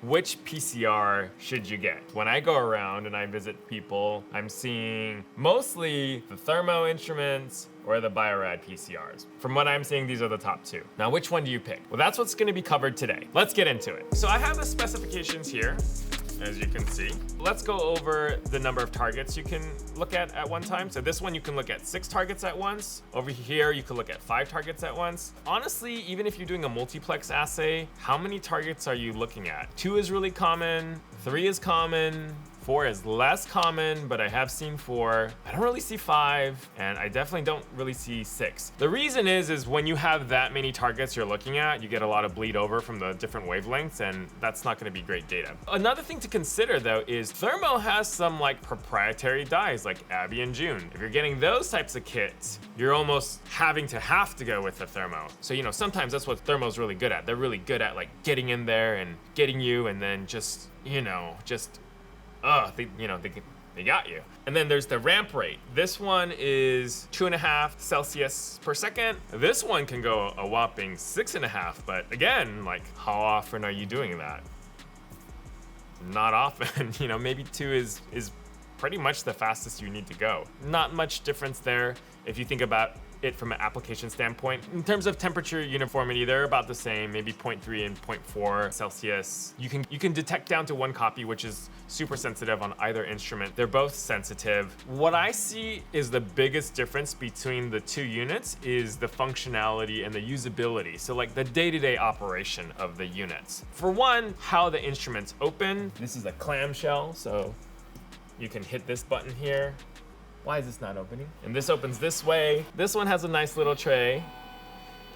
which PCR should you get? When I go around and I visit people, I'm seeing mostly the Thermo Instruments or the Bio-Rad PCRs. From what I'm seeing, these are the top two. Now, which one do you pick? Well, that's what's gonna be covered today. Let's get into it. So I have the specifications here, as you can see. Let's go over the number of targets you can look at one time. So this one, you can look at 6 targets at once. Over here, you can look at 5 targets at once. Honestly, even if you're doing a multiplex assay, how many targets are you looking at? 2 is really common, 3 is common, 4 is less common, but I have seen 4. I don't really see 5, and I definitely don't really see 6. The reason is when you have that many targets you're looking at, you get a lot of bleed over from the different wavelengths, and that's not gonna be great data. Another thing to consider though is Thermo has some like proprietary dyes like Abby and June. If you're getting those types of kits, you're almost having to go with the Thermo. So, you know, sometimes that's what Thermo's really good at. They're really good at like getting in there and getting you, and then just, you know, they got you. And then there's the ramp rate. This one is 2.5 Celsius per second. This one can go a whopping 6.5, but again, like how often are you doing that? Not often. You know, maybe 2 is pretty much the fastest you need to go. Not much difference there if you think about it from an application standpoint. In terms of temperature uniformity, they're about the same, maybe 0.3 and 0.4 Celsius. You can detect down to 1 copy, which is super sensitive on either instrument. They're both sensitive. What I see is the biggest difference between the 2 units is the functionality and the usability. So like the day-to-day operation of the units. For one, how the instruments open. This is a clamshell, so you can hit this button here. Why is this not opening? And this opens this way. This one has a nice little tray.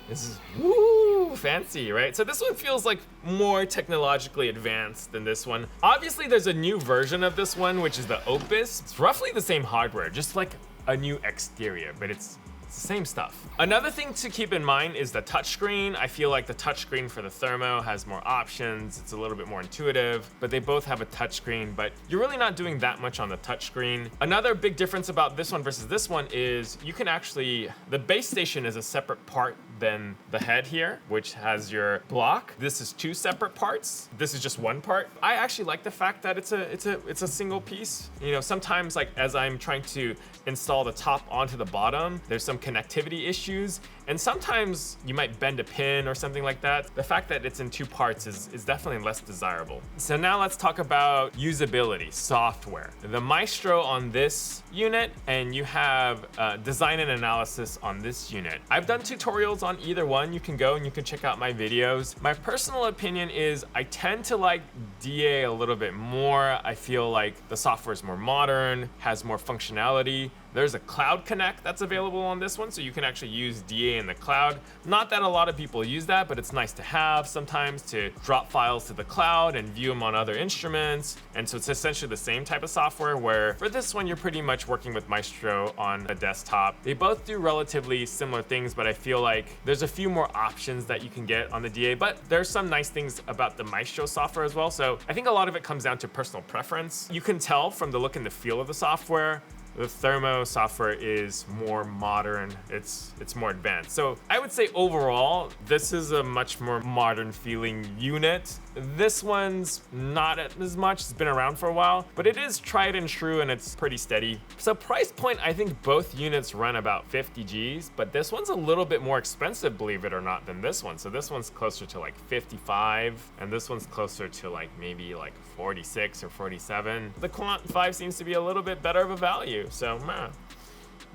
This is, woo, fancy, right? So this one feels like more technologically advanced than this one. Obviously, there's a new version of this one, which is the Opus. It's roughly the same hardware, just like a new exterior, but it's the same stuff. Another thing to keep in mind is the touchscreen. I feel like the touchscreen for the Thermo has more options. It's a little bit more intuitive, but they both have a touchscreen, but you're really not doing that much on the touchscreen. Another big difference about this one versus this one is you can actually, the base station is a separate part than the head here, which has your block. This is 2 separate parts. This is just 1 part. I actually like the fact that it's a single piece. You know, sometimes like as I'm trying to install the top onto the bottom, there's some connectivity issues, and sometimes you might bend a pin or something like that. The fact that it's in 2 parts is definitely less desirable. So now let's talk about usability, software. The Maestro on this unit, and you have design and analysis on this unit. I've done tutorials on either one. You can go and you can check out my videos. My personal opinion is I tend to like DA a little bit more. I feel like the software is more modern, has more functionality. There's a cloud connect that's available on this one, so you can actually use DA in the cloud. Not that a lot of people use that, but it's nice to have sometimes to drop files to the cloud and view them on other instruments. And so it's essentially the same type of software, where for this one, you're pretty much working with Maestro on a desktop. They both do relatively similar things, but I feel like there's a few more options that you can get on the DA, but there's some nice things about the Maestro software as well. So I think a lot of it comes down to personal preference. You can tell from the look and the feel of the software, the Thermo software is more modern, it's more advanced. So I would say overall, this is a much more modern feeling unit. This one's not as much, it's been around for a while, but it is tried and true and it's pretty steady. So price point, I think both units run about 50 Gs, but this one's a little bit more expensive, believe it or not, than this one. So this one's closer to like 55, and this one's closer to like maybe like 46 or 47. The Quant 5 seems to be a little bit better of a value. So,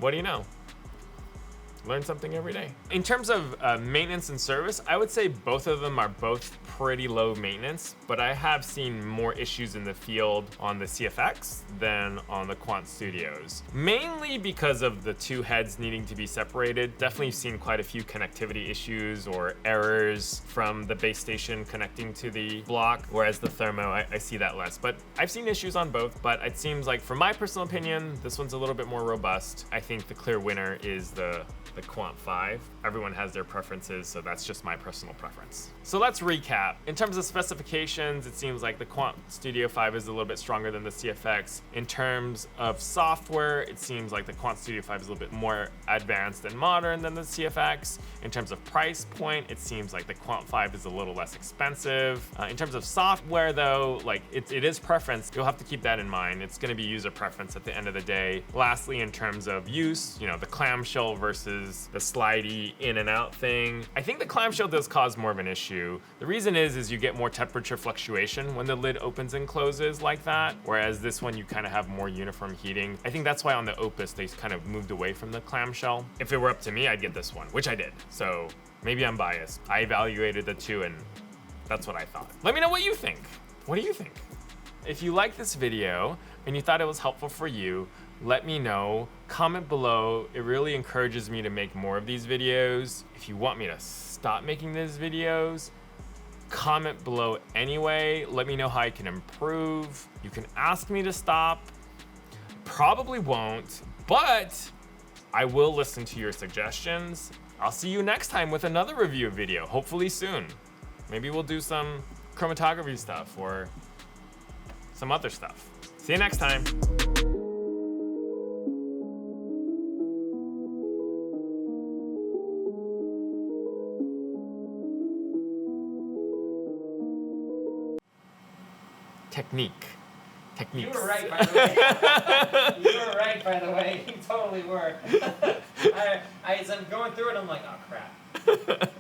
what do you know? Learn something every day. In terms of maintenance and service, I would say both of them are both pretty low maintenance, but I have seen more issues in the field on the CFX than on the QuantStudios. Mainly because of the 2 heads needing to be separated. Definitely seen quite a few connectivity issues or errors from the base station connecting to the block, whereas the Thermo, I see that less. But I've seen issues on both, but it seems like, from my personal opinion, this one's a little bit more robust. I think the clear winner is the the Quant 5. Everyone has their preferences, so that's just my personal preference. So let's recap. In terms of specifications, it seems like the QuantStudio 5 is a little bit stronger than the CFX. In terms of software, it seems like the QuantStudio 5 is a little bit more advanced and modern than the CFX. In terms of price point, it seems like the Quant 5 is a little less expensive. In terms of software though, like it is preference. You'll have to keep that in mind. It's gonna be user preference at the end of the day. Lastly, in terms of use, you know, the clamshell versus the slidey in and out thing. I think the clamshell does cause more of an issue. The reason is you get more temperature fluctuation when the lid opens and closes like that, whereas this one you kind of have more uniform heating. I think that's why on the Opus they kind of moved away from the clamshell. If it were up to me, I'd get this one, which I did. So maybe I'm biased. I evaluated the two and that's what I thought. Let me know what you think. What do you think? If you liked this video and you thought it was helpful for you, let me know. Comment below. It really encourages me to make more of these videos. If you want me to stop making these videos, comment below anyway. Let me know how I can improve. You can ask me to stop. Probably won't, but I will listen to your suggestions. I'll see you next time with another review video, hopefully soon. Maybe we'll do some chromatography stuff or some other stuff. See you next time. Techniques. You were right, by the way. You were right, by the way. You totally were. As I'm going through it, I'm like, oh crap.